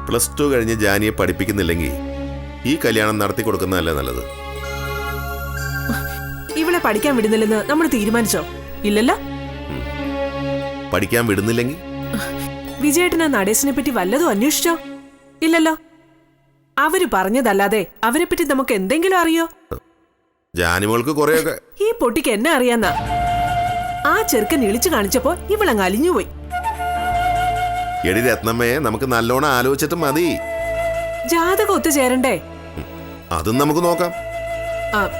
+2 കഴിഞ്ഞ് ജാനിയെ പഠിപ്പിക്കുന്നില്ലെങ്കിൽ ഈ കല്യാണം നടത്തി കൊടുക്കുന്നതല്ലേ നല്ലത്. ഇവളെ പഠിക്കാൻ വിടുന്നില്ലെന്ന് നമ്മൾ തീരുമാനിച്ചോ? ഇല്ലല്ലോ. പഠിക്കാൻ വിടുന്നില്ലെങ്കിൽ വിജയേട്ടന് നടേശനെ പറ്റി വല്ലതും അന്വേഷിച്ചോ? ഇല്ലല്ലോ. അവര് പറഞ്ഞതല്ലാതെ അവരെ പറ്റി നമുക്ക് എന്തെങ്കിലും അറിയോ? ജാനിമോൾക്ക് കുറെയൊക്കെ. ഈ പൊട്ടിക്ക് എന്നെ അറിയാന്നാ. ആ ചെറുക്കൻ ഇളിച്ചു കാണിച്ചപ്പോ ഇവളങ്ങ് അലിഞ്ഞുപോയി. എടി രത്നമ്മയെ നമുക്ക് നല്ലോണം ആലോചിച്ചിട്ട് മതി. ജാതകം ഒത്തുചേരണ്ടേ? അതും നമുക്ക് നോക്കാം.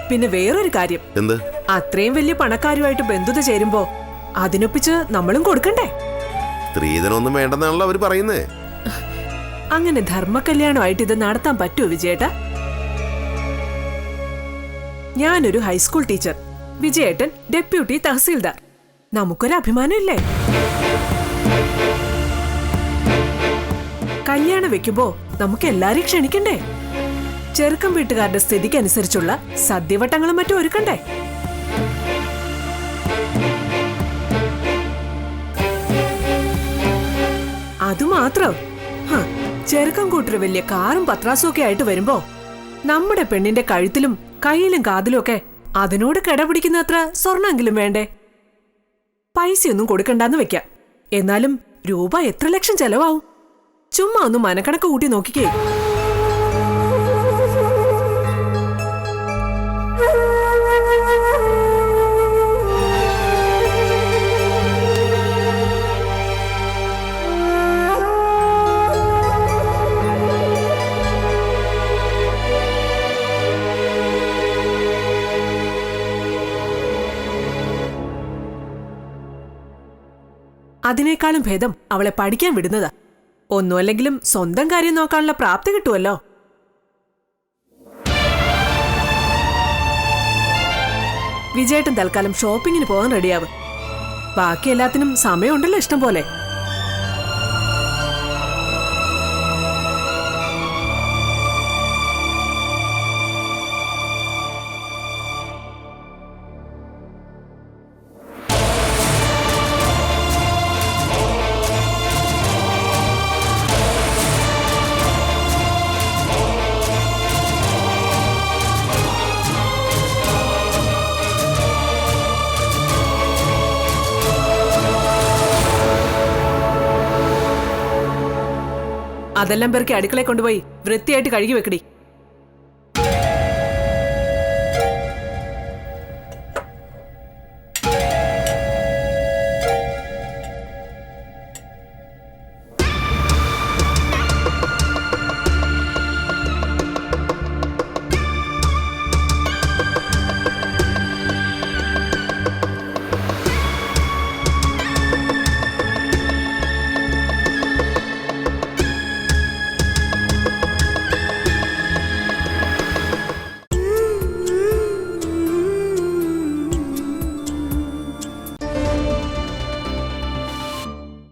പിന്നെ വേറൊരു കാര്യം. എന്ത്? അത്രയും വലിയ പണക്കാരുമായിട്ട് ബന്ധുത ചേരുമ്പോ അതിനൊപ്പിച്ച് നമ്മളും കൊടുക്കണ്ടേ? സ്ത്രീധനൊന്നും വേണ്ടെന്നാണല്ലോ അവര് പറയുന്നേ. അങ്ങനെ ധർമ്മകല്യാണമായിട്ട് ഇത് നടത്താൻ പറ്റുമോ വിജയേട്ടാ? ഞാനൊരു ഹൈസ്കൂൾ ടീച്ചർ, വിജയേട്ടൻ ഡെപ്യൂട്ടി തഹസീൽദാർ. നമുക്കൊരു അഭിമാനം ഇല്ലേ? കല്യാണം വെക്കുമ്പോ നമുക്ക് എല്ലാരെയും ക്ഷണിക്കണ്ടേ? ചെറുക്കം വീട്ടുകാരുടെ സ്ഥിതിക്കനുസരിച്ചുള്ള സദ്യവട്ടങ്ങളും മറ്റും ഒരുക്കണ്ടേ? അതുമാത്രം ചെറുക്കം കൂട്ടര് വലിയ കാറും പത്രാസും ഒക്കെ ആയിട്ട് വരുമ്പോ നമ്മുടെ പെണ്ണിന്റെ കഴുത്തിലും കയ്യിലും കാതിലും ഒക്കെ അതിനോട് കിടപിടിക്കുന്ന അത്ര സ്വർണ്ണെങ്കിലും വേണ്ടേ? പൈസയൊന്നും കൊടുക്കണ്ടെന്ന് വെക്കാം. എന്നാലും രൂപ എത്ര ലക്ഷം ചെലവാവും? ചുമ്മാ ഒന്ന് മനക്കണക്ക് കൂട്ടി നോക്കിക്കേ. അതിനേക്കാളും ഭേദം അവളെ പഠിക്കാൻ വിടുന്നതാ. ഒന്നുമല്ലെങ്കിലും സ്വന്തം കാര്യം നോക്കാനുള്ള പ്രാപ്തി കിട്ടുമല്ലോ. വിജയേട്ടൻ തൽക്കാലം ഷോപ്പിങ്ങിന് പോകാൻ റെഡിയാവും. ബാക്കി എല്ലാത്തിനും സമയമുണ്ടല്ലോ ഇഷ്ടം പോലെ. അതെല്ലാം പേർക്ക് അടുക്കളയിൽ കൊണ്ടുപോയി വൃത്തിയായിട്ട് കഴുകി വെക്കടി.